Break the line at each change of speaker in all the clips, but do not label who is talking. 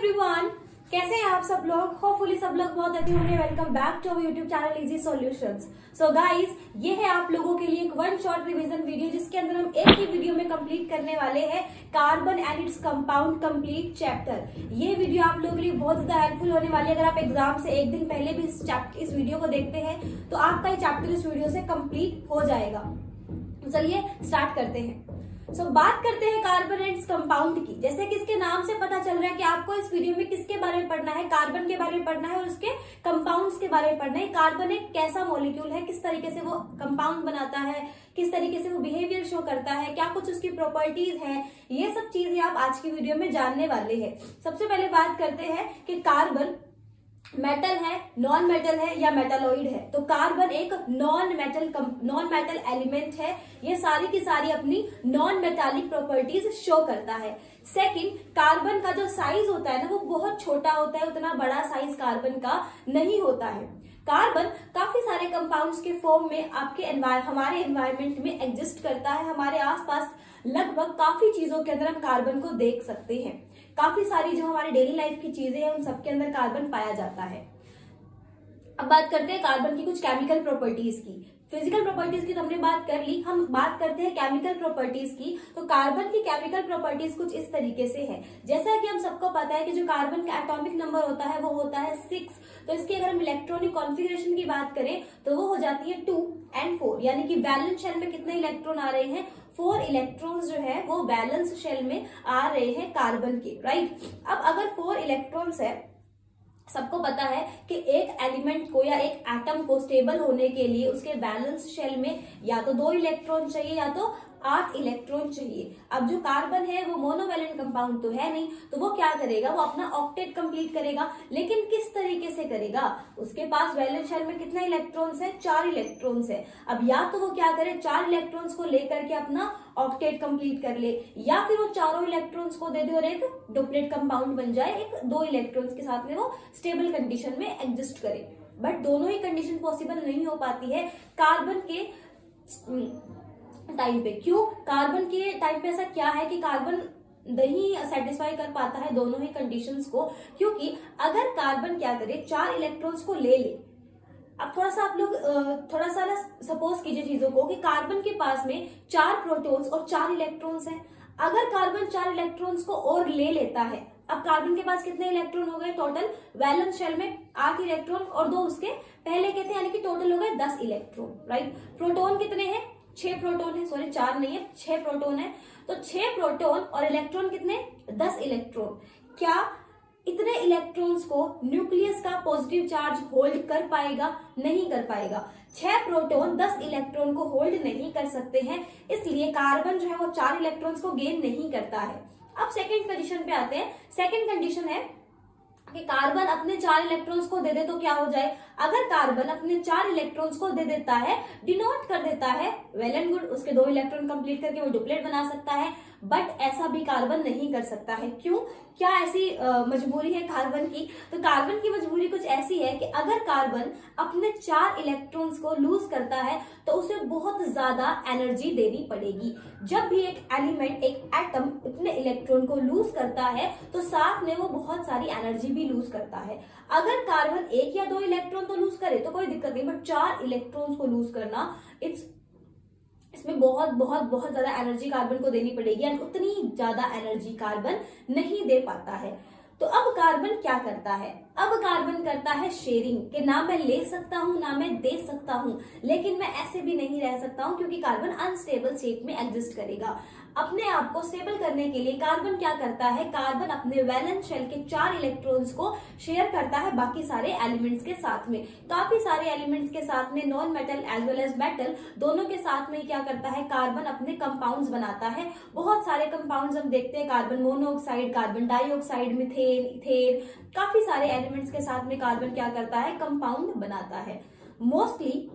Everyone, कैसे हैं आप सब लोग। होपफुली सब लोग बहुत अच्छे होंगे। Welcome back to our YouTube channel easy solutions. So guys, ये है आप लोगों के लिए एक वन शॉट रिवीजन वीडियो, जिसके अंदर हम एक ही वीडियो में कंप्लीट करने वाले हैं carbon and its compound complete chapter. ये वीडियो आप लोगों के लिए बहुत ज्यादा हेल्पफुल होने वाली है। अगर आप एग्जाम से एक दिन पहले भी इस वीडियो को देखते हैं तो आपका ये चैप्टर इस वीडियो से कंप्लीट हो जाएगा। चलिए स्टार्ट करते हैं। बात करते हैं कार्बन एंड कंपाउंड की। जैसे कि इसके नाम से पता चल रहा है कि आपको इस वीडियो में किसके बारे में पढ़ना है, कार्बन के बारे में पढ़ना है और उसके कंपाउंड्स के बारे में पढ़ना है। कार्बन एक कैसा मॉलिक्यूल है, किस तरीके से वो कंपाउंड बनाता है, किस तरीके से वो बिहेवियर शो करता है, क्या कुछ उसकी प्रॉपर्टीज है, ये सब चीजें आप आज की वीडियो में जानने वाले हैं। सबसे पहले बात करते हैं कि कार्बन मेटल है, नॉन मेटल है या मेटालॉइड है। तो कार्बन एक नॉन मेटल एलिमेंट है। ये सारी की सारी अपनी नॉन मेटालिक प्रॉपर्टीज शो करता है। सेकंड, कार्बन का जो साइज होता है ना, वो बहुत छोटा होता है, उतना बड़ा साइज कार्बन का नहीं होता है। कार्बन काफी सारे कंपाउंड्स के फॉर्म में हमारे एनवायरमेंट में एग्जिस्ट करता है। हमारे आसपास लगभग काफी चीजों के अंदर हम कार्बन को देख सकते हैं। काफी सारी जो हमारी डेली लाइफ की चीजें हैं उन सबके अंदर कार्बन पाया जाता है। अब बात करते हैं कार्बन की कुछ केमिकल प्रॉपर्टीज की। फिजिकल प्रॉपर्टीज की तो हमने बात कर ली, हम बात करते हैं केमिकल प्रॉपर्टीज की। तो कार्बन की केमिकल प्रॉपर्टीज कुछ इस तरीके से है। जैसा कि हम सबको पता है कि जो कार्बन का एटॉमिक नंबर होता है वो होता है 6। तो इसकी अगर हम इलेक्ट्रॉनिक कॉन्फ़िगरेशन की बात करें तो वो हो जाती है 2 and 4, यानी कि वैलेंस शेल में कितने इलेक्ट्रॉन आ रहे हैं, 4 इलेक्ट्रॉन्स जो है वो वैलेंस शेल में आ रहे हैं कार्बन के, राइट। अब अगर 4 इलेक्ट्रॉन्स है, सबको पता है कि एक एलिमेंट को या एक एटम को स्टेबल होने के लिए उसके वैलेंस शेल में या तो 2 इलेक्ट्रॉन चाहिए या तो 8 इलेक्ट्रॉन चाहिए। अब जो कार्बन है वो मोनोवैलेंट कंपाउंड तो है नहीं, तो वो क्या करेगा, वो अपना ऑक्टेट कंप्लीट करेगा। लेकिन किस तरीके से करेगा, उसके पास वैलेंस शेल में कितने इलेक्ट्रॉन्स है, 4 इलेक्ट्रॉन्स है। अब या तो वो क्या करे, 4 इलेक्ट्रॉन्स को लेकर के अपना ऑक्टेट कंप्लीट कर ले, या फिर वो चारों इलेक्ट्रॉन्स को दे दे और एक डुप्लेट कंपाउंड बन जाए, एक 2 इलेक्ट्रॉन्स के साथ में वो स्टेबल कंडीशन में एग्जिस्ट करे। बट दोनों ही कंडीशन पॉसिबल नहीं हो पाती है कार्बन के टाइम पे। क्यों? कार्बन के टाइम पे ऐसा क्या है कि कार्बन नहीं सेटिस्फाई कर पाता है दोनों ही कंडीशंस को, क्योंकि अगर कार्बन क्या करे, 4 इलेक्ट्रॉन्स को ले ले। अब थोड़ा सा आप लोग थोड़ा सा ना सपोज कीजिए चीजों को कि कार्बन के पास में 4 प्रोटॉन्स और 4 इलेक्ट्रॉन्स हैं। अगर कार्बन 4 इलेक्ट्रॉन्स को और ले लेता है, अब कार्बन के पास कितने इलेक्ट्रॉन हो गए टोटल, वैलेंस शेल में 8 इलेक्ट्रॉन और 2 उसके पहले के थे, यानी कि टोटल हो गए 10 इलेक्ट्रॉन, राइट। प्रोटॉन कितने हैं, 6 प्रोटॉन है, सॉरी 4 नहीं है, 6 प्रोटॉन है। तो 6 प्रोटॉन और इलेक्ट्रॉन कितने, 10 इलेक्ट्रॉन। क्या इतने इलेक्ट्रॉन्स को न्यूक्लियस का पॉजिटिव चार्ज होल्ड कर पाएगा? नहीं कर पाएगा। 6 प्रोटॉन 10 इलेक्ट्रॉन को होल्ड नहीं कर सकते हैं, इसलिए कार्बन जो है वो 4 इलेक्ट्रॉन्स को गेन नहीं करता है। अब सेकेंड कंडीशन पे आते हैं। सेकेंड कंडीशन है कि कार्बन अपने 4 इलेक्ट्रॉन्स को दे दे तो क्या हो जाए। अगर कार्बन अपने 4 इलेक्ट्रॉन्स को दे देता है, डिनोट कर देता है, वेल एंड गुड, उसके 2 इलेक्ट्रॉन कंप्लीट करके वो डुप्लेट बना सकता है। बट ऐसा भी कार्बन नहीं कर सकता है। क्यों? क्या ऐसी मजबूरी है कार्बन की? तो कार्बन की मजबूरी कुछ ऐसी है कि अगर कार्बन अपने 4 इलेक्ट्रॉन्स को लूज करता है तो उसे बहुत ज्यादा एनर्जी देनी पड़ेगी। जब भी एक एलिमेंट, एक एटम अपने इलेक्ट्रॉन को लूज करता है तो साथ में वो बहुत सारी एनर्जी भी लूज करता है। अगर कार्बन 1 या 2 इलेक्ट्रॉन तो लूज करे तो कोई दिक्कत नहीं, बट 4 इलेक्ट्रॉन्स को लूज करना, इसमें बहुत बहुत बहुत ज्यादा एनर्जी कार्बन को देनी पड़ेगी, एंड उतनी ज्यादा एनर्जी कार्बन नहीं दे पाता है। तो अब कार्बन क्या करता है? अब कार्बन करता है शेयरिंग, कि ना मैं ले सकता हूं ना मैं दे सकता हूं, लेकिन मैं ऐसे भी नहीं रह सकता हूं क्योंकि कार्बन अनस्टेबल स्टेट में एग्जिस्ट करेगा। अपने आप को स्टेबल करने के लिए कार्बन क्या करता है, कार्बन अपने वैलेंस शेल के 4 इलेक्ट्रॉन्स को शेयर करता है बाकी सारे एलिमेंट्स के साथ में। काफी सारे एलिमेंट्स के साथ में, non metal as well as metal, दोनों के साथ में क्या करता है, कार्बन अपने कंपाउंड्स बनाता है। बहुत सारे कंपाउंड्स हम देखते हैं, carbon monoxide, carbon dioxide, methane, ethane, काफी सारे एलिमेंट्स के साथ में कार्बन क्या करता है, कंपाउंड बनाता है। मोस्टली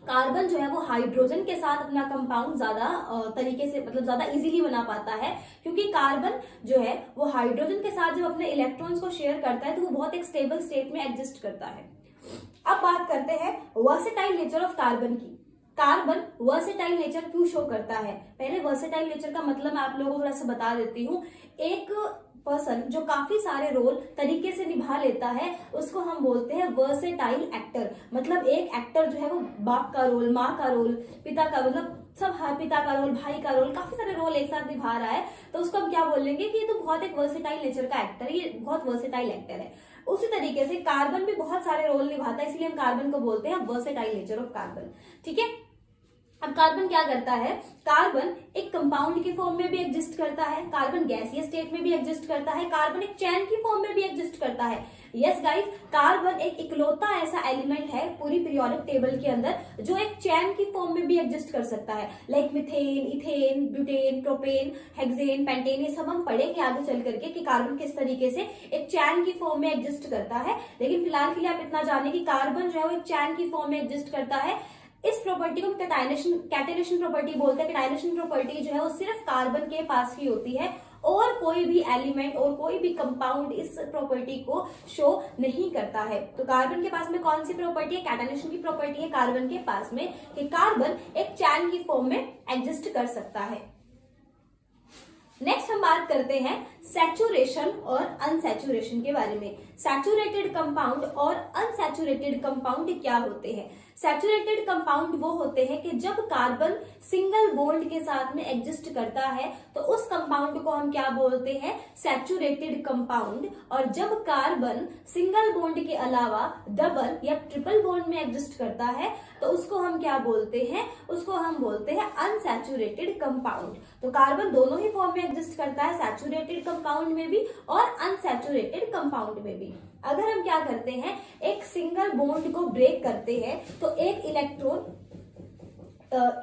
कार्बन जो है वो हाइड्रोजन के साथ अपना कंपाउंड ज्यादा तरीके से, मतलब ज्यादा इजीली बना पाता है, क्योंकि कार्बन जो है वो हाइड्रोजन के साथ जब अपने इलेक्ट्रॉन्स को शेयर करता है तो वो बहुत एक स्टेबल स्टेट में एग्जिस्ट करता है। अब बात करते हैं वर्सेटाइल नेचर ऑफ कार्बन की। कार्बन वर्सेटाइल नेचर क्यों शो करता है? पहले वर्सेटाइल नेचर का मतलब मैं आप लोगों को थोड़ा सा बता देती हूँ। एक पर्सन जो काफी सारे रोल तरीके से निभा लेता है उसको हम बोलते हैं वर्सेटाइल एक्टर। मतलब एक एक्टर जो है वो बाप का रोल, माँ का रोल, पिता का, मतलब सब, पिता का रोल, भाई का रोल, काफी सारे रोल एक साथ निभा रहा है, तो उसको हम क्या बोलेंगे कि ये तो बहुत एक वर्सेटाइल नेचर का एक्टर है, ये बहुत वर्सेटाइल एक्टर है। उसी तरीके से कार्बन भी बहुत सारे रोल निभाता है, इसलिए हम कार्बन को बोलते हैं वर्सेटाइल नेचर ऑफ कार्बन। ठीक है, अब कार्बन क्या करता है, कार्बन एक कंपाउंड के फॉर्म में भी एग्जिस्ट करता है, कार्बन गैसीय स्टेट में भी एग्जिस्ट करता है, कार्बन एक चैन की फॉर्म में भी एग्जिस्ट करता है। यस गाइस, कार्बन एक इकलौता ऐसा एलिमेंट है पूरी पीरियोडिक टेबल के अंदर जो एक चैन की फॉर्म में भी एग्जिस्ट कर सकता है, like methane, ethane, butane, propane, hexane, pentane, ये सब हम पढ़ेंगे आगे चल करके कि कार्बन किस तरीके से एक चैन की फॉर्म में एग्जिस्ट करता है। लेकिन फिलहाल के लिए आप इतना जाने कि कार्बन जो है वो एक चैन की फॉर्म में एग्जिस्ट करता है। इस प्रॉपर्टी को कैटाइनेशन प्रॉपर्टी बोलते हैं। कैटाइनेशन प्रॉपर्टी जो है वो सिर्फ कार्बन के पास ही होती है और कोई भी एलिमेंट और कोई भी कंपाउंड इस प्रॉपर्टी को शो नहीं करता है। तो कार्बन के पास में कौन सी प्रॉपर्टी है, कैटाइनेशन की प्रॉपर्टी है कार्बन के पास में कि कार्बन एक चैन की फॉर्म में एग्जिस्ट कर सकता है। नेक्स्ट हम बात करते हैं सैचुरेशन और अनसैचुरेशन के बारे में। सैचुरेटेड कंपाउंड और अनसैचुरेटेड कंपाउंड क्या होते हैं। सैचुरेटेड कंपाउंड वो होते हैं कि जब कार्बन सिंगल बॉन्ड के साथ में एग्जिस्ट करता है तो उस कंपाउंड को हम क्या बोलते हैं, सैचुरेटेड कंपाउंड। और जब कार्बन सिंगल बॉन्ड के अलावा डबल या ट्रिपल बॉन्ड में एग्जिस्ट करता है तो उसको हम क्या बोलते हैं, उसको हम बोलते हैं अनसैचुरेटेड कंपाउंड। तो कार्बन दोनों ही फॉर्म में एग्जिस्ट करता है, सैचुरेटेड कंपाउंड में भी और अनसैचुरेटेड कंपाउंड में भी। अगर हम क्या करते हैं, एक सिंगल बॉन्ड को ब्रेक करते हैं तो एक इलेक्ट्रॉन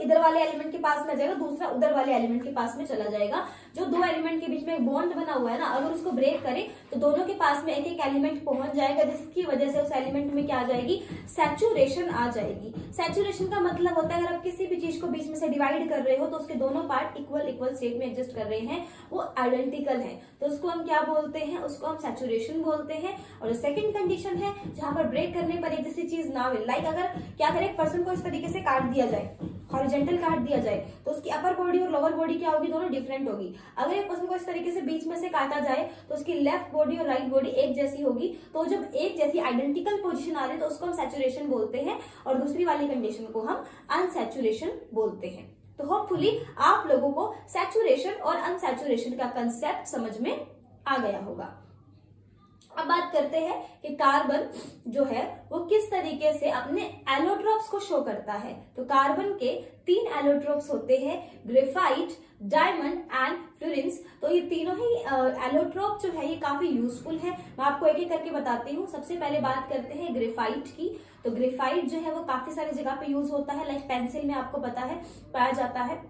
इधर वाले एलिमेंट के पास में जाएगा, दूसरा उधर वाले एलिमेंट के पास में चला जाएगा। जो दो एलिमेंट के बीच में एक बॉन्ड बना हुआ है ना, अगर उसको ब्रेक करें तो दोनों के पास में एक एक एलिमेंट पहुंच जाएगा, जिसकी वजह से उस एलिमेंट में क्या आ जाएगी, सैचुरेशन आ जाएगी। सैचुरेशन का मतलब होता है अगर आप किसी भी चीज को बीच में से डिवाइड कर रहे हो तो उसके दोनों पार्ट इक्वल स्टेट में एग्जिस्ट कर रहे हैं, वो आइडेंटिकल है, तो उसको हम क्या बोलते हैं, उसको हम सैचुरेशन बोलते हैं। और सेकेंड कंडीशन है जहां पर ब्रेक करने पर एक जैसी चीज ना मिले, लाइक अगर क्या करें, एक पर्सन को इस तरीके से काट दिया जाए, हॉरिजॉन्टल काट दिया जाए, तो उसकी अपर बॉडी और लोअर बॉडी क्या होगी, दोनों डिफरेंट होगी। अगर एक पर्सन को इस तरीके से बीच में से काटा जाए तो उसकी लेफ्ट बॉडी और राइट बॉडी एक जैसी होगी। तो जब एक जैसी आइडेंटिकल पोजीशन आ रही है तो उसको हम सैचुरेशन बोलते हैं और दूसरी वाली कंडीशन को हम अनसैचुरेशन बोलते हैं। तो होपफुली आप लोगों को सैचुरेशन और अनसैचुरेशन का कंसेप्ट समझ में आ गया होगा। अब बात करते हैं कि कार्बन जो है वो किस तरीके से अपने एलोट्रोप्स को शो करता है। तो कार्बन के 3 एलोट्रोप्स होते हैं, ग्रेफाइट, डायमंड एंड फ्लोरेंस। तो ये तीनों ही एलोट्रोप जो है ये काफी यूजफुल है। मैं आपको एक एक करके बताती हूँ। सबसे पहले बात करते हैं ग्रेफाइट की। तो ग्रेफाइट जो है वो काफी सारी जगह पे यूज होता है, लाइक पेंसिल में आपको पता है पाया जाता है।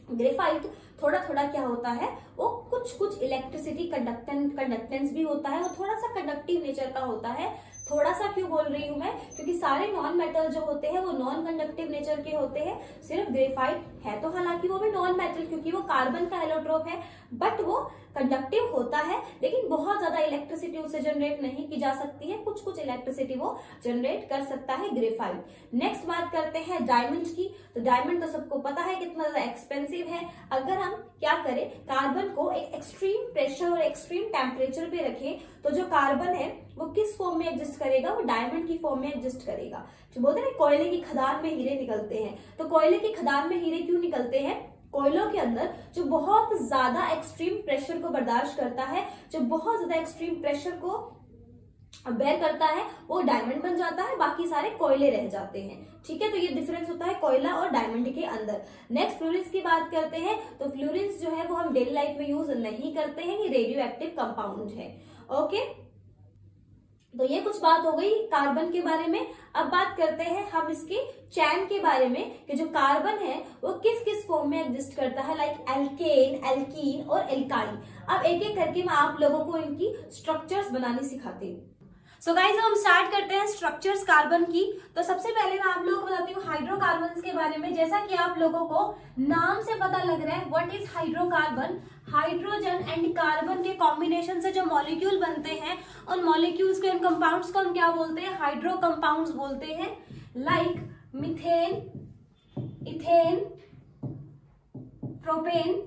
ग्रेफाइट थोड़ा थोड़ा क्या होता है, वो कुछ इलेक्ट्रिसिटी कंडक्टेंस भी होता है, वो थोड़ा सा कंडक्टिव नेचर का होता है। थोड़ा सा क्यों बोल रही हूं मैं, क्योंकि सारे नॉन मेटल जो होते हैं वो नॉन कंडक्टिव नेचर के होते हैं। सिर्फ ग्रेफाइट है तो हालांकि वो भी नॉन मेटल, क्योंकि वो कार्बन का एलोट्रोप है, बट वो कंडक्टिव होता है, लेकिन बहुत ज्यादा इलेक्ट्रिसिटी उससे जनरेट नहीं की जा सकती है। कुछ इलेक्ट्रिसिटी वो जनरेट कर सकता है ग्रेफाइट। नेक्स्ट बात करते हैं डायमंड की। तो डायमंड तो सबको पता है कितना ज्यादा एक्सपेंसिव है। अगर हम क्या करें, कार्बन को एक एक्सट्रीम प्रेशर और एक्सट्रीम टेम्परेचर पे रखें तो जो कार्बन है वो किस फॉर्म में एग्जिस्ट करेगा, वो डायमंड की फॉर्म में एग्जिस्ट करेगा। जो बोलते हैं कोयले की खदान में हीरे निकलते हैं, तो कोयले की खदान में हीरे क्यों निकलते हैं, कोयलों के अंदर जो बहुत ज्यादा एक्सट्रीम प्रेशर को बर्दाश्त करता है, जो बहुत ज्यादा एक्सट्रीम प्रेशर को बेयर करता है, वो डायमंड बन जाता है, बाकी सारे कोयले रह जाते हैं। ठीक है, तो ये डिफरेंस होता है कोयला और डायमंड के अंदर। नेक्स्ट फ्लोरेंस की बात करते हैं। तो फ्लोरेंस जो है वो हम डेली लाइफ में यूज नहीं करते हैं, ये रेडियो एक्टिव कंपाउंड है। ओके, तो ये कुछ बात हो गई कार्बन के बारे में। अब बात करते हैं हम इसके चैन के बारे में कि जो कार्बन है वो किस किस फॉर्म में एग्जिस्ट करता है, लाइक एल्केन, एल्कीन और एल्काइन। अब एक एक करके मैं आप लोगों को इनकी स्ट्रक्चर्स बनानी सिखाती हूँ। सो गाइज हम स्टार्ट करते हैं स्ट्रक्चर्स कार्बन की। तो सबसे पहले मैं आप लोगों को बताती हूँ हाइड्रोकार्बन्स के बारे में। जैसा कि आप लोगों को नाम से पता लग रहा है, what is hydrocarbon, hydrogen and carbon के कॉम्बिनेशन से जो मॉलिक्यूल बनते हैं, उन मॉलिक्यूल्स को, इन कंपाउंड्स को हम क्या बोलते हैं, हाइड्रो कंपाउंड्स बोलते हैं। Like methane, ethane, propane,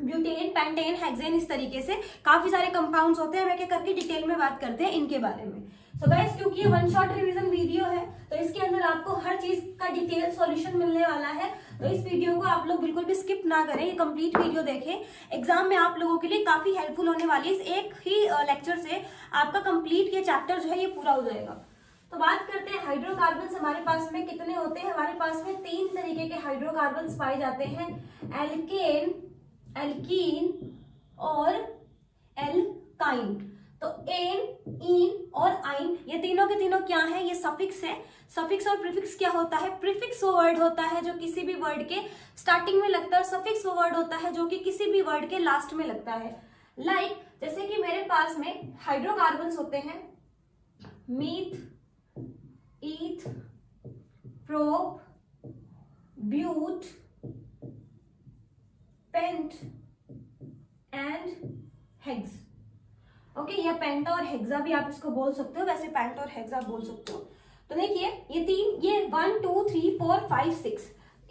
butane, pentane, hexane, इस तरीके से काफी सारे कंपाउंड्स होते हैं। हम एक करके डिटेल में बात करते हैं इनके बारे में। सो गाइस, क्योंकि ये वन शॉट रिवीजन वीडियो है तो इसके अंदर आपको हर चीज का डिटेल सॉल्यूशन मिलने वाला है, तो इस वीडियो को आप लोग बिल्कुल भी स्किप ना करें, ये कंप्लीट वीडियो देखें। एग्जाम में आप लोगों के लिए काफी हेल्पफुल होने वाली है। इस एक ही लेक्चर से आपका कंप्लीट ये चैप्टर जो है ये पूरा हो जाएगा। तो बात करते हैं हाइड्रोकार्बन्स हमारे पास में कितने होते हैं। हमारे पास में 3 तरीके के हाइड्रोकार्बन्स पाए जाते हैं, एल्केन, एल्कीन और एल्काइन। तो एन, इन और आइन ये तीनों के तीनों क्या है, ये सफिक्स है। सफिक्स और प्रीफिक्स क्या होता है, प्रीफिक्स वो वर्ड होता है जो किसी भी वर्ड के स्टार्टिंग में लगता है, और सफिक्स वो वर्ड होता है जो कि किसी भी वर्ड के लास्ट में लगता है। लाइक जैसे कि मेरे पास में हाइड्रोकार्बन्स होते हैं meth, eth, prop, but, pent and hex. Okay, या पेंटा और हेक्सा भी आप इसको बोल सकते हो, वैसे पेंटा और हेक्सा बोल सकते हो। तो देखिए ये 1 2 3 4 5 6,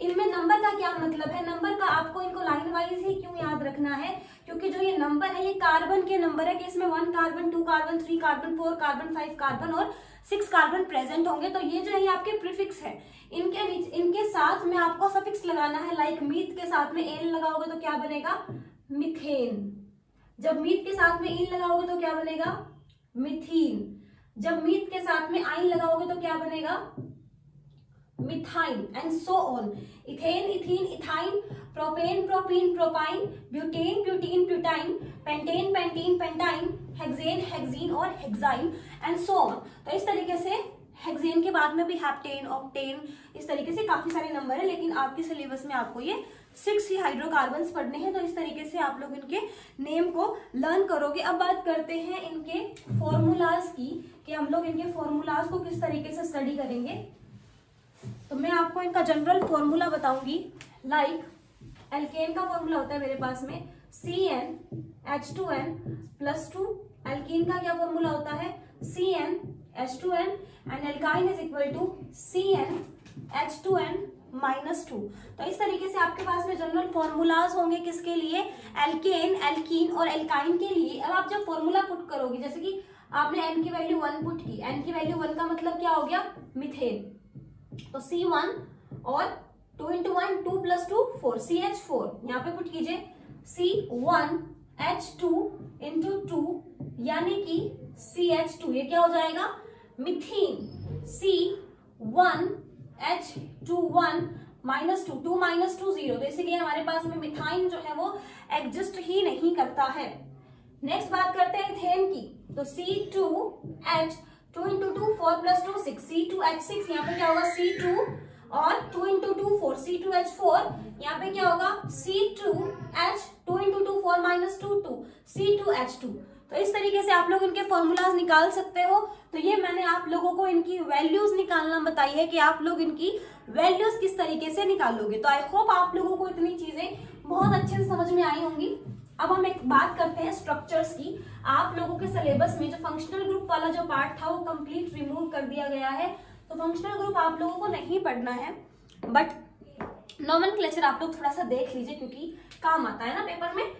इनमें नंबर का क्या मतलब है, नंबर का आपको इनको लाइन वाइज ही क्यों याद रखना है, क्योंकि जो ये नंबर है ये कार्बन के नंबर है कि इसमें 1 carbon, 2 carbon, 3 carbon, 4 carbon, 5 carbon और 6 कार्बन प्रेजेंट होंगे। तो ये जो है ये आपके प्रीफिक्स है। इनके साथ में आपको सफिक्स लगाना है। लाइक मीथ के साथ में एन लगाओगे तो क्या बनेगा, मिथेन। जब मीथ के साथ में इन लगाओगे तो क्या बनेगा, मिथीन। जब मीथ के साथ में आइन लगाओगे तो क्या बनेगा, methyne, and so on. Ethane, ethene, ethyne, propane, propene, propyne, butane, butene, butyne, pentane, pentene, pentyne, hexane, hexene और हेक्साइन एंड सो ऑन। तो इस तरीके से हेक्सेन के बाद में भी हेप्टेन, ऑक्टेन, इस तरीके से काफी सारे नंबर है, लेकिन आपके सिलेबस में आपको ये 6 ही हाइड्रोकार्बन्स पढ़ने हैं। तो इस तरीके से आप लोग इनके नेम को लर्न करोगे। अब बात करते हैं इनके फॉर्मूलाज की, कि हम लोग इनके फॉर्मूलाज को किस तरीके से स्टडी करेंगे। तो मैं आपको इनका जनरल फॉर्मूला बताऊंगी। लाइक एल्केन का फॉर्मूला होता है मेरे पास में CnH2n+2। एल्कीन का क्या फॉर्मूला होता है, CnH2n, and alkyne is equal to CnH2n-2। तो इस तरीके से आपके पास में जनरल फॉर्मूलाज होंगे किसके लिए, एल्केन, एल्कीन और एल्काइन के लिए। अब आप जब फॉर्मूला पुट करोगे, जैसे कि आपने n की वैल्यू 1 पुट की, n की वैल्यू 1 का मतलब क्या हो गया, मिथेन। तो C1 और 2 × 1 2 + 2 4, CH4 यहाँ पे पुट कीजिए, C1H2 × 2 यानी कि CH2, ये क्या हो जाएगा, मिथीन। C1H21 -2, 2 - 2 0, तो इसीलिए हमारे पास में मिथाइन जो है वो एग्जिस्ट ही नहीं करता है। नेक्स्ट बात करते हैं इथेन की। तो C2H 2 × 2 4 + 2 6, C2H6 यहाँ पे क्या होगा, C2 और 2 × 2 4, C2H4 यहाँ पे क्या होगा, C2H 2 × 2 4 - 2 2, C2H2। तो इस तरीके से आप लोग इनके फॉर्मूलाज निकाल सकते हो। तो ये मैंने आप लोगों को इनकी वैल्यूज निकालना बताई है कि आप लोग इनकी वैल्यूज किस तरीके से निकालोगे। तो आई होप आप लोगों को इतनी चीजें बहुत अच्छे से समझ में आई होंगी। अब हम एक बात करते हैं स्ट्रक्चर्स की। आप लोगों के सिलेबस में जो फंक्शनल ग्रुप वाला जो पार्ट था वो कंप्लीट रिमूव कर दिया गया है। तो फंक्शनल ग्रुप आप लोगों को नहीं पढ़ना है, बट नोमेनक्लेचर आप लोग थोड़ा सा देख लीजिए क्योंकि काम आता है ना पेपर में।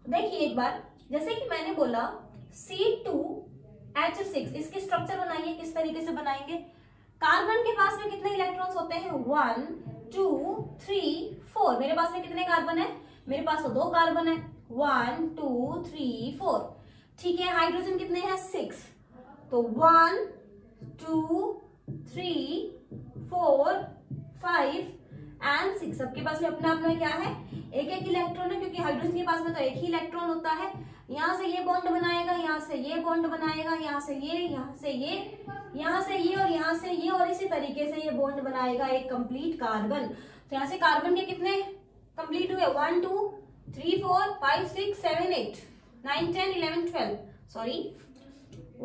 देखिए एक बार, जैसे कि मैंने बोला C2H6, इसकी स्ट्रक्चर बनाइए। किस तरीके से बनाएंगे, कार्बन के पास में कितने इलेक्ट्रॉन्स होते हैं, 1 2 3 4। मेरे पास में कितने कार्बन है, मेरे पास तो 2 कार्बन है, 1 2 3 4। ठीक है, हाइड्रोजन कितने हैं, 6। तो 1 2 3 4 5 एंड 6। सबके पास में अपना अपना क्या है, एक एक इलेक्ट्रॉन है, क्योंकि हाइड्रोजन के पास में तो एक ही इलेक्ट्रॉन होता है। यहाँ से ये बॉन्ड बनाएगा, यहाँ से ये बॉन्ड बनाएगा, यहाँ से ये, यहाँ से ये, यहाँ से ये और यहाँ से ये, और इसी तरीके से ये बॉन्ड बनाएगा एक कंप्लीट कार्बन। तो यहाँ से कार्बन के कितने कंप्लीट हुए, 1 2 3 4 5 6 7 8 9 10 11 12, सॉरी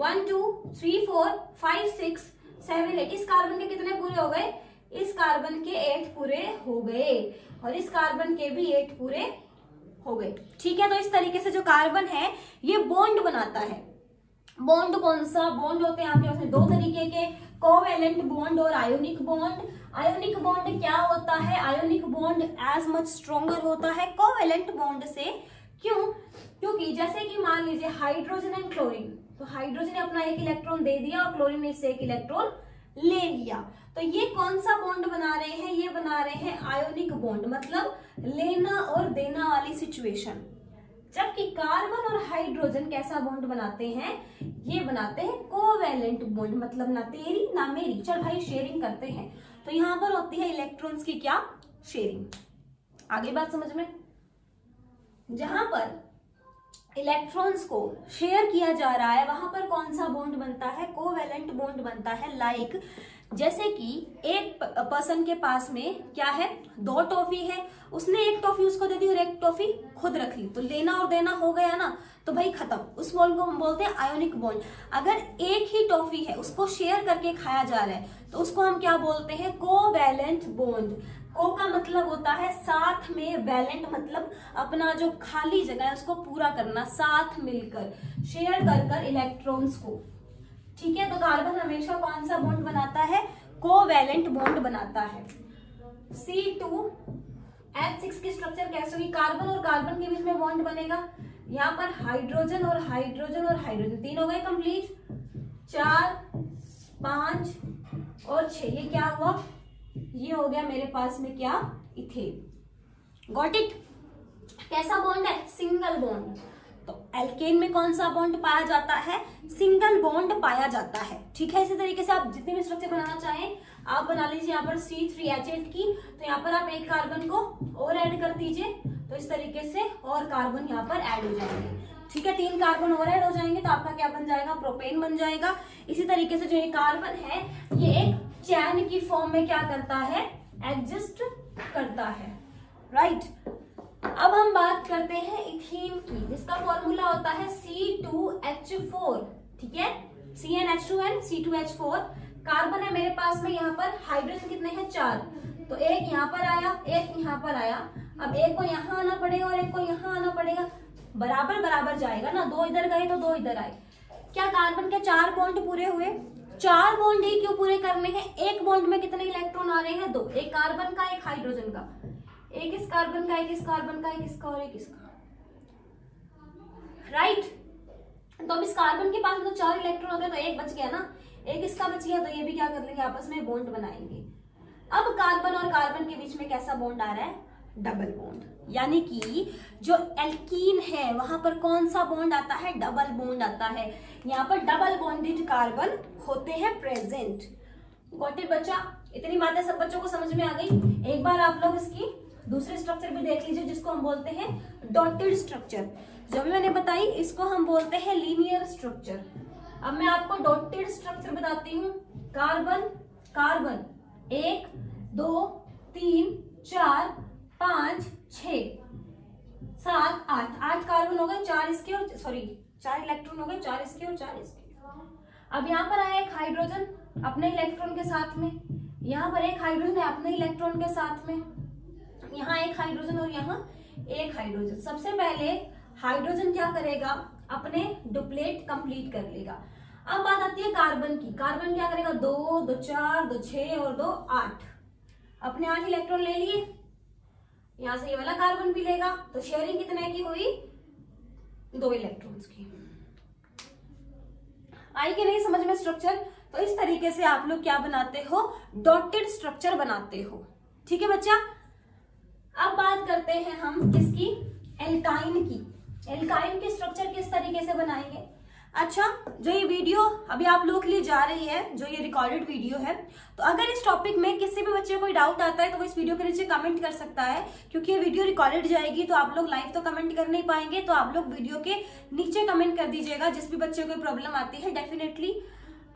1 2 3 4 5 6 7 8। इस कार्बन के कितने पूरे हो गए, इस कार्बन के 8 पूरे हो गए और इस कार्बन के भी 8 पूरे हो गए। ठीक है, तो इस तरीके से जो कार्बन है ये बॉन्ड बनाता है। बॉन्ड कौन सा बॉन्ड होते हैं आपके पास में दो तरीके के, कोवेलेंट बॉन्ड और आयोनिक बॉन्ड। आयोनिक बॉन्ड क्या होता है, ionic bond as much stronger होता है कोवेलेंट बॉन्ड से। क्यों? क्योंकि जैसे कि मान लीजिए हाइड्रोजन एंड क्लोरीन, तो हाइड्रोजन ने अपना एक इलेक्ट्रॉन दे दिया और क्लोरीन ने इससे एक इलेक्ट्रॉन ले लिया, तो ये कौन सा बॉन्ड बना रहे हैं, ये बना रहे हैं आयोनिक बॉन्ड, मतलब लेना और देना वाली सिचुएशन। जबकि कार्बन और हाइड्रोजन कैसा बॉन्ड बनाते हैं, ये बनाते हैं कोवेलेंट बॉन्ड, मतलब ना तेरी ना मेरी, चल भाई शेयरिंग करते हैं। तो यहां पर होती है इलेक्ट्रॉन्स की क्या, शेयरिंग। आगे बात समझ में, जहां पर इलेक्ट्रॉन्स को शेयर किया जा रहा है वहां पर कौन सा बॉन्ड बनता है, कोवेलेंट बॉन्ड बनता है। लाइक जैसे कि एक पर्सन के पास में क्या है, दो टॉफी है, उसने एक टॉफी उसको दे दी और एक टॉफी खुद रख ली, तो लेना और देना हो गया ना, तो भाई खत्म। उस बॉन्ड को हम बोलते हैं आयोनिक बॉन्ड। अगर एक ही टॉफी है उसको शेयर करके खाया जा रहा है तो उसको हम क्या बोलते हैं, कोवेलेंट बॉन्ड। को का मतलब होता है साथ में, वैलेंट मतलब अपना जो खाली जगह है उसको पूरा करना, साथ मिलकर शेयर कर कर इलेक्ट्रॉन्स को। ठीक है, तो कार्बन हमेशा कौन सा बॉन्ड बनाता है, कोवेलेंट बॉन्ड बनाता है। C2H6 की स्ट्रक्चर कैसे हुई, कार्बन और कार्बन के बीच में बॉन्ड बनेगा, यहाँ पर हाइड्रोजन और हाइड्रोजन और हाइड्रोजन, तीन हो गए कंप्लीट, 4 5 और 6, ये क्या हुआ, ये हो गया मेरे पास में क्या, इथेन। Got it. कैसा बॉन्ड है, सिंगल बॉन्ड। तो एल्केन में कौन सा बॉन्ड पाया जाता है, सिंगल बॉन्ड पाया जाता है। ठीक है, इसी तरीके से आप जितने भी स्ट्रक्चर बनाना चाहें आप बना लीजिए। यहाँ पर C3H8 की, तो यहाँ पर आप एक कार्बन को और ऐड कर दीजिए, तो इस तरीके से और कार्बन यहाँ पर ऐड हो जाएंगे। ठीक है, 3 कार्बन और ऐड हो जाएंगे तो आपका क्या बन जाएगा, प्रोपेन बन जाएगा। इसी तरीके से जो ये कार्बन है ये एक चैन की फॉर्म में क्या करता है, एग्जिस्ट करता है। राइट। अब हम बात करते हैं इथीन की, जिसका फॉर्मूला होता है C2H4। ठीक है, CnH2n C2H4। कार्बन है मेरे पास में, यहाँ पर हाइड्रोजन कितने हैं, 4, तो एक यहाँ पर आया, एक यहाँ पर आया। अब एक को यहाँ आना पड़ेगा और एक को यहाँ आना पड़ेगा, बराबर बराबर जाएगा ना, 2 इधर गए तो 2 इधर आए। क्या कार्बन के 4 बॉन्ड पूरे हुए, 4 बॉन्ड ही क्यों पूरे करने हैं, एक बॉन्ड में कितने इलेक्ट्रॉन आ रहे हैं, 2, एक कार्बन का एक हाइड्रोजन का, एक इस कार्बन का एक इस कार्बन का, एक इसका और एक इसका। राइट। तो अब इस कार्बन के पास में तो 4 इलेक्ट्रॉन होते हैं, तो एक बच गया ना, एक इसका बच गया, तो ये भी क्या कर लेंगे, आपस में बॉन्ड बनाएंगे। अब कार्बन और कार्बन के बीच में कैसा बॉन्ड आ रहा है, डबल बॉन्ड। यानी कि जो एल्कीन है वहां पर कौन सा बॉन्ड आता है, डबल बॉन्ड आता है। यहाँ पर डबल बॉन्डेड कार्बन होते हैं प्रेजेंट। गॉट इट बच्चा, इतनी बातें सब बच्चों को समझ में आ गई। एक बार आप लोग इसकी दूसरी स्ट्रक्चर भी देख लीजिए, जिसको हम बोलते हैं डॉटेड स्ट्रक्चर। जो भी मैंने बताई इसको हम बोलते हैं लीनियर स्ट्रक्चर। अब मैं आपको डॉटेड स्ट्रक्चर बताती हूँ। कार्बन कार्बन 1 2 3 4 5 6 7 8 कार्बन हो गए, 4 इसके और 4 इलेक्ट्रॉन हो गए, 4 इसके और 4 इसके। अब यहाँ पर आया एक हाइड्रोजन अपने इलेक्ट्रॉन के साथ में, यहाँ पर एक हाइड्रोजन है अपने इलेक्ट्रॉन के साथ में, यहाँ एक हाइड्रोजन और यहाँ एक हाइड्रोजन। सबसे पहले हाइड्रोजन क्या करेगा, अपने डुप्लेट कंप्लीट कर लेगा। अब बात आती है कार्बन की। कार्बन क्या करेगा, 2 2 4 2 6 और 2 8, अपने 8 इलेक्ट्रॉन ले लिए। यहां से ये वाला कार्बन भी लेगा, तो शेयरिंग कितने की हुई, 2 इलेक्ट्रॉन्स की। आई कि नहीं समझ में स्ट्रक्चर। तो इस तरीके से आप लोग क्या बनाते हो, डॉटेड स्ट्रक्चर बनाते हो। ठीक है बच्चा। अब बात करते हैं हम किसकी, एल्काइन की। एल्काइन की स्ट्रक्चर किस तरीके से बनाएंगे। अच्छा, जो ये वीडियो अभी आप लोगों के लिए जा रही है, जो ये रिकॉर्डेड वीडियो है, तो अगर इस टॉपिक में किसी भी बच्चे को कोई डाउट आता है तो वो इस वीडियो के नीचे कमेंट कर सकता है। क्योंकि ये वीडियो रिकॉर्डेड जाएगी तो आप लोग लाइव तो कमेंट कर नहीं पाएंगे, तो आप लोग वीडियो के नीचे कमेंट कर दीजिएगा। जिस भी बच्चे को प्रॉब्लम आती है definitely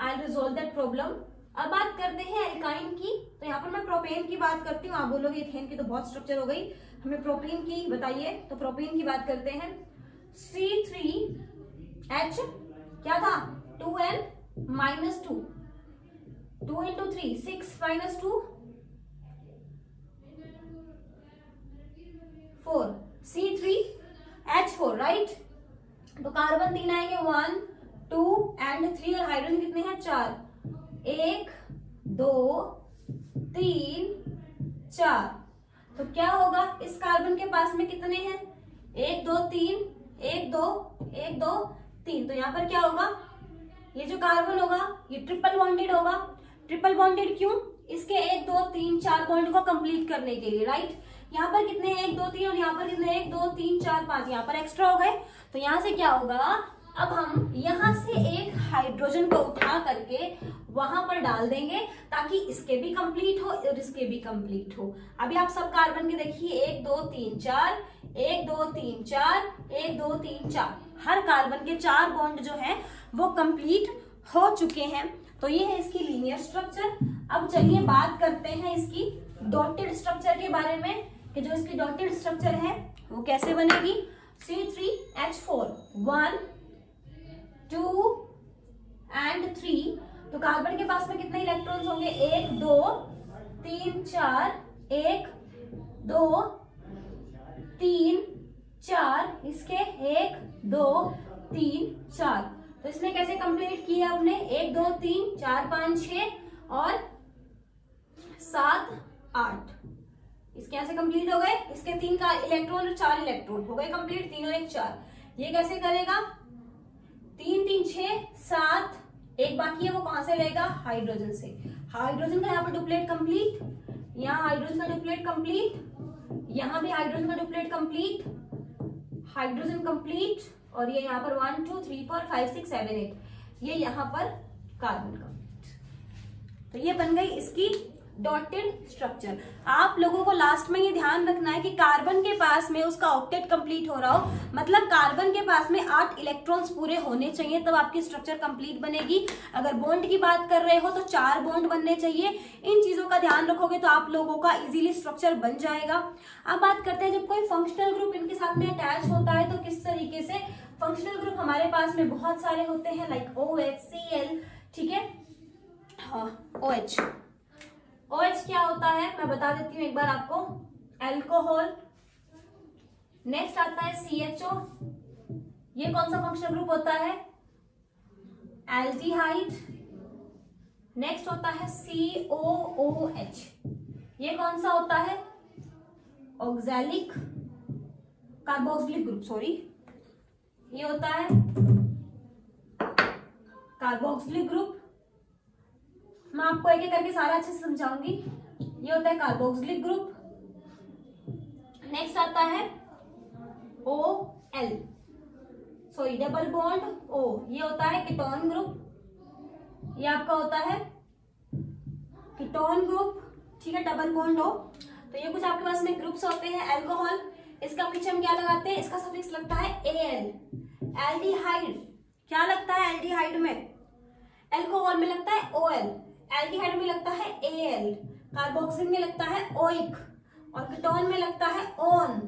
I will resolve that problem. अब बात करते हैं एल्काइन की। तो यहाँ पर मैं प्रोपेन की बात करती हूँ, आप बोलोगे इथेन की तो बहुत स्ट्रक्चर हो गई, हमें प्रोपेन की बताइए। तो प्रोपेन की बात करते हैं। C3H क्या था, 2n-2, 2 into 3 6 minus 2 4, C3H4 right. तो कार्बन 3 आएंगे, 1 2 एंड 3 और हाइड्रोजन कितने हैं 4, 1 2 3 4। तो क्या होगा इस कार्बन के पास में कितने हैं 1 2 3 1 2 1 2 3। तो यहाँ पर क्या होगा ये जो कार्बन होगा ये ट्रिपल बॉन्डेड होगा। ट्रिपल बॉन्डेड क्यों, इसके 1 2 3 4 बॉन्ड को कंप्लीट करने के लिए, राइट। यहाँ पर कितने हैं 1 2 3 और यहाँ पर कितने 1 2 3 4 5 यहाँ पर एक्स्ट्रा हो गए। तो यहाँ से क्या होगा, अब हम यहाँ से एक हाइड्रोजन को उठा करके वहां पर डाल देंगे ताकि इसके भी कंप्लीट हो और इसके भी कंप्लीट हो। अभी आप सब कार्बन के देखिए 1 2 3 4 1 2 3 4 1 2 3 4, हर कार्बन के 4 बॉन्ड जो है वो कंप्लीट हो चुके हैं। तो ये है इसकी लीनियर स्ट्रक्चर। अब चलिए बात करते हैं इसकी डॉटेड स्ट्रक्चर के बारे में कि जो इसकी डॉटेड स्ट्रक्चर है वो कैसे बनेगी। C3H4 1 2 and 3। तो कार्बन के पास में कितने इलेक्ट्रॉन्स होंगे 1 2 3 4 1 2 3 4, इसके 1 2 3 4। तो इसने कैसे कंप्लीट किया अपने 1 2 3 4 5 6 और 7 8, इसके यहाँ से कंप्लीट हो गए। इसके 3 का इलेक्ट्रॉन और 4 इलेक्ट्रॉन हो गए कंप्लीट, 3 और 1 4। ये कैसे करेगा 3 3 6 7, एक बाकी है वो कहां से लेगा हाइड्रोजन से। हाइड्रोजन का यहाँ पर डुप्लेट कंप्लीट, यहाँ हाइड्रोजन का डुप्लेट कंप्लीट, यहाँ भी हाइड्रोजन का डुप्लेट कंप्लीट, हाइड्रोजन कंप्लीट, और ये यहाँ पर 1 2 3 4 5 6 7 8, ये यहाँ पर कार्बन कंप्लीट। तो ये बन गई इसकी डॉटेड स्ट्रक्चर। आप लोगों को लास्ट में ये ध्यान रखना है कि कार्बन के पास में उसका ऑक्टेट कंप्लीट हो रहा हो, मतलब कार्बन के पास में 8 इलेक्ट्रॉन्स पूरे होने चाहिए तब आपकी स्ट्रक्चर कंप्लीट बनेगी। अगर बॉन्ड की बात कर रहे हो तो 4 बॉन्ड बनने चाहिए। इन चीजों का ध्यान रखोगे तो आप लोगों का इजीली स्ट्रक्चर बन जाएगा। अब बात करते हैं जब कोई फंक्शनल ग्रुप इनके साथ में अटैच होता है तो किस तरीके से। फंक्शनल ग्रुप हमारे पास में बहुत सारे होते हैं लाइक OH Cl, ठीक है, हाँ OH। OH क्या होता है मैं बता देती हूँ एक बार आपको, अल्कोहल। नेक्स्ट आता है CHO, ये कौन सा फंक्शनल ग्रुप होता है एल्डिहाइड। नेक्स्ट होता है COOH, ये कौन सा होता है ऑक्सैलिक कार्बोक्सिलिक ग्रुप, सॉरी ये होता है कार्बोक्सिलिक ग्रुप। मैं आपको एक एक करके सारा अच्छे से समझाऊंगी। ये होता है कार्बोक्सिलिक ग्रुप। नेक्स्ट आता है OL, sorry double bond O, ये होता है कीटोन ग्रुप। ये आपका होता है कीटोन ग्रुप, ठीक है, डबल बॉन्ड O। तो ये कुछ आपके पास में ग्रुप्स होते हैं। अल्कोहल, इसका पीछे हम क्या लगाते हैं, इसका सफिक्स लगता है AL। एल्डिहाइड क्या लगता है एल्डिहाइड में, अल्कोहल में लगता है OL, एल्डिहाइड में लगता है AL, कार्बोक्सिल में लगता है OIC और कीटोन में लगता है ON।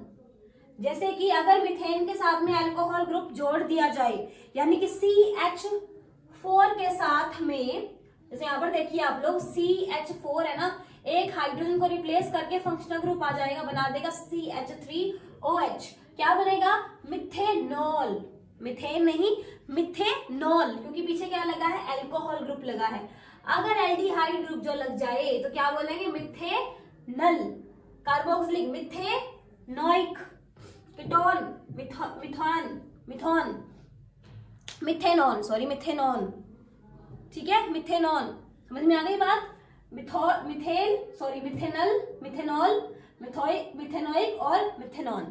जैसे कि अगर मीथेन के साथ में अल्कोहल ग्रुप जोड़ दिया जाए यानी कि CH4 के साथ में, जैसे यहाँ पर देखिए आप लोग CH4 है ना, एक हाइड्रोजन को रिप्लेस करके फंक्शनल ग्रुप आ जाएगा, बना देगा CH3OH। क्या बनेगा मिथेनॉल, मिथेन नहीं मिथेनॉल, क्योंकि पीछे क्या लगा है अल्कोहल ग्रुप लगा है। अगर एल्डिहाइड ग्रुप जो लग जाए तो क्या बोलेंगे methanal, carboxylic methanoic, ketone methone methanone, sorry methanone, ठीक है मिथेनॉन। समझ में आ गई बात। Methane sorry methanal, methanol, methanoic और मिथेनॉन।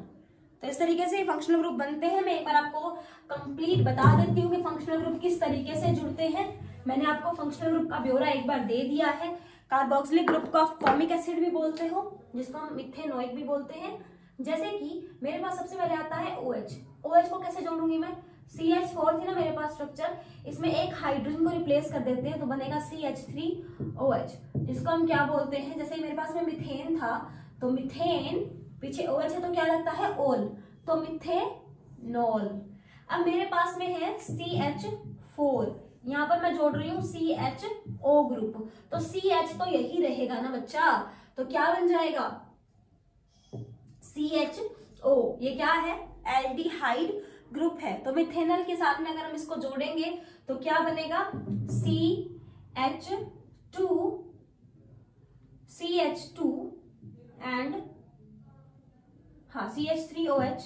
तो इस तरीके से फंक्शनल ग्रुप बनते हैं। मैं एक बार आपको कंप्लीट बता देती हूँ कि फंक्शनल ग्रुप किस तरीके से जुड़ते हैं। मैंने आपको फंक्शनल ग्रुप का ब्यौरा एक बार दे दिया है। कार्बोक्सिलिक ग्रुप को आप फॉर्मिक एसिड भी बोलते हो, जिसको हम मिथेनोइक भी बोलते हैं। जैसे कि मेरे पास सबसे पहले आता है OH। OH को कैसे जोड़ूंगी मैं, CH4 थी ना मेरे पास स्ट्रक्चर, इसमें एक हाइड्रोजन को रिप्लेस कर देते हैं तो बनेगा CH3OH, जिसको हम क्या बोलते हैं, जैसे मेरे पास में मिथेन था तो मिथेन पीछे OH है तो क्या लगता है ओल, तो मिथेनॉल। अब मेरे पास में है CH4, यहाँ पर मैं जोड़ रही हूँ CHO ग्रुप, तो CH तो यही रहेगा ना बच्चा, तो क्या बन जाएगा CHO। ये क्या है एल्डिहाइड ग्रुप है, तो मिथेनॉल के साथ में अगर हम इसको जोड़ेंगे तो क्या बनेगा, CH2 एंड CH3OH,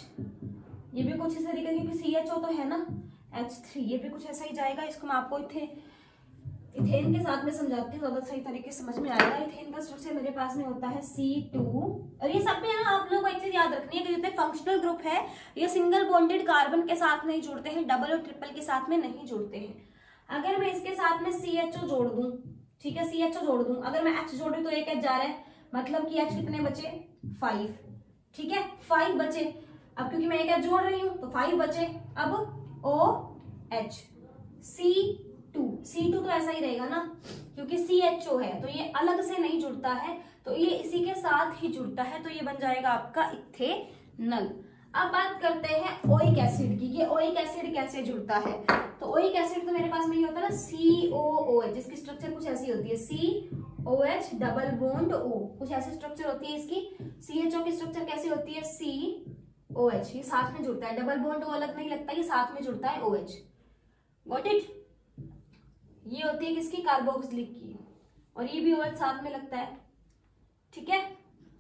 ये भी कुछ इस तरीके की, क्योंकि CHO तो है ना, H3, ये भी कुछ ऐसा ही जाएगा। इसको मैं आपको इथेन के साथ में समझाती हूँ, ज्यादा सही तरीके से समझ में आएगा। इथेन का स्ट्रक्चर मेरे पास में होता है C2, और ये सब में ना आप लोगों को एक चीज याद रखनी है कि जितने फंक्शनल ग्रुप है ये सिंगल बॉन्डेड कार्बन के साथ नहीं जुड़ते हैं, डबल और ट्रिपल के साथ में नहीं जुड़ते हैं। अगर मैं इसके साथ में CHO जोड़ दूं, ठीक है, CHO जोड़ दूं, अगर मैं H जोड़ दूं तो एक H जा रहा है, मतलब कि H कितने बचे, 5, ठीक है, 5 बचे। अब क्योंकि मैं एक H जोड़ रही हूं तो 5 बचे। अब OH, C2 तो ऐसा ही रहेगा ना, क्योंकि CHO है तो ये अलग से नहीं जुड़ता है, तो ये इसी के साथ ही जुड़ता है, तो ये बन जाएगा आपका इथेनॉल। अब बात करते हैं ओइक एसिड की, ये ओइक एसिड कैसे जुड़ता है। तो ओइक एसिड तो मेरे पास में ये होता है ना COOH, जिसकी स्ट्रक्चर कुछ ऐसी होती है, COH डबल बॉन्ड O, कुछ ऐसी स्ट्रक्चर होती है इसकी। CHO की स्ट्रक्चर कैसी होती है, COH, ये साथ में जुड़ता है, डबल बॉन्ड O अलग नहीं लगता, ये साथ में जुड़ता है OH। Got it. ये होती है किसकी, कार्बोक्सिलिक की, और ये भी OH साथ में लगता है, ठीक है।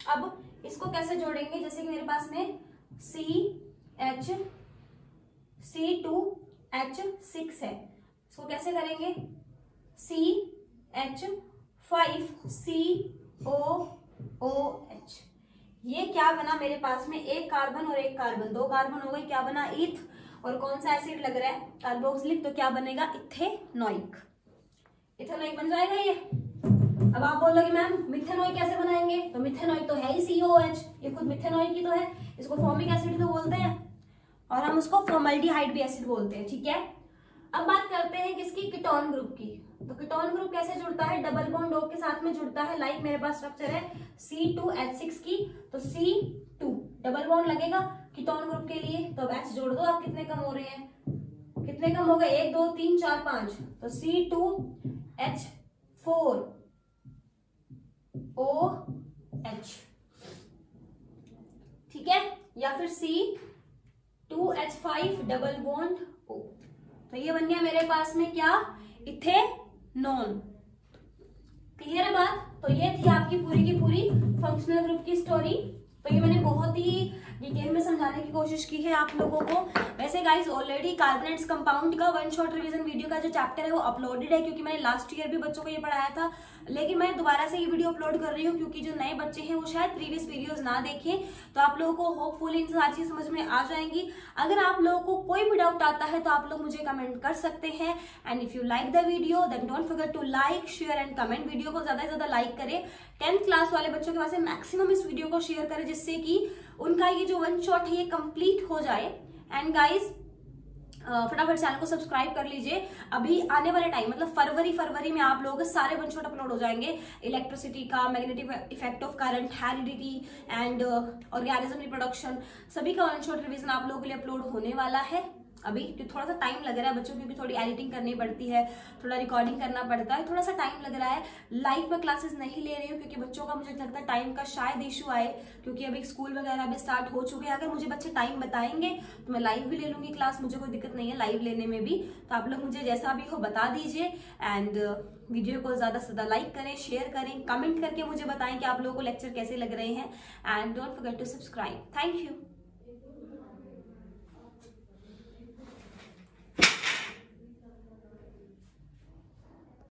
अब इसको कैसे जोड़ेंगे, जैसे कि मेरे पास में C2H6 है, इसको कैसे करेंगे, CH5COOH। ये क्या बना मेरे पास में, एक कार्बन और एक कार्बन, 2 कार्बन हो गए, क्या बना, ईथ, और कौन सा एसिड लग रहा है, कार्बोक्सिलिक, तो क्या बनेगा, इथेनोइक। इथेनोइक बन जाएगा ये। अब आप बोलोगे मैम मिथेनॉइक कैसे बनाएंगे, तो मिथेनॉइक तो है ही COOH, ये खुद मिथेनॉइक ही तो है, इसको फॉर्मिक एसिड तो बोलते हैं, और हम उसको फॉर्मल्डिहाइड भी एसिड बोलते हैं, ठीक है। अब बात करते हैं किसकी, कीटोन ग्रुप की। तो कीटोन ग्रुप कैसे जुड़ता है, डबल बॉन्ड O के साथ में जुड़ता है, लाइक मेरे पास स्ट्रक्चर है C2H6 की, तो C2 डबल बॉन्ड लगेगा कीटोन ग्रुप के लिए, तो अब H जोड़ दो, आप कितने कम हो रहे हैं, कितने कम हो गए, 1 2 3 4 5, तो C2H4OH, ठीक है, या फिर C2H5 डबल बॉन्ड O, तो ये बन गया मेरे पास में क्या, इथेनॉल। क्लियर है बात। तो ये थी आपकी पूरी की पूरी फंक्शनल ग्रुप की स्टोरी। तो ये मैंने बहुत ही डिटेल में समझाने की कोशिश की है आप लोगों को। वैसे गाइस ऑलरेडी कार्बोनेट्स कंपाउंड का 1 शॉर्ट रिवीजन वीडियो का जो चैप्टर है वो अपलोडेड है, क्योंकि मैंने लास्ट ईयर भी बच्चों को ये पढ़ाया था, लेकिन मैं दोबारा से ये वीडियो अपलोड कर रही हूँ क्योंकि जो नए बच्चे हैं वो शायद प्रीवियस वीडियोस ना देखें, तो आप लोगों को होपफुली इन सारी चीज समझ में आ जाएंगी। अगर आप लोगों को कोई भी डाउट आता है तो आप लोग मुझे कमेंट कर सकते हैं, and if you like the video then don't forget to like share and comment. Video को ज्यादा से ज्यादा लाइक करें, 10th क्लास वाले बच्चों के पास मैक्सिमम इस वीडियो को शेयर करें, जिससे कि उनका ये जो 1 शॉट है ये कंप्लीट हो जाए। एंड गाइज फटाफट चैनल को सब्सक्राइब कर लीजिए। अभी आने वाले टाइम मतलब फरवरी में आप लोगों के सारे 1 शॉट अपलोड हो जाएंगे, इलेक्ट्रिसिटी का, magnetic effect of current, heredity and organism reproduction, सभी का 1 शॉट रिवीजन आप लोगों के लिए अपलोड होने वाला है। अभी थोड़ा सा टाइम लग रहा है बच्चों, क्योंकि थोड़ी एडिटिंग करनी पड़ती है, थोड़ा रिकॉर्डिंग करना पड़ता है, थोड़ा सा टाइम लग रहा है। लाइव में क्लासेस नहीं ले रही हूँ क्योंकि बच्चों का मुझे लगता है टाइम का शायद इशू आए, क्योंकि अभी स्कूल वगैरह भी स्टार्ट हो चुके हैं। अगर मुझे बच्चे टाइम बताएंगे तो मैं लाइव भी ले लूंगी क्लास, मुझे कोई दिक्कत नहीं है लाइव लेने में भी। तो आप लोग मुझे जैसा भी हो बता दीजिए, एंड वीडियो को ज्यादा से ज्यादा लाइक करें, शेयर करें, कमेंट करके मुझे बताएं कि आप लोगों को लेक्चर कैसे लग रहे हैं, and don't forget to subscribe. Thank you.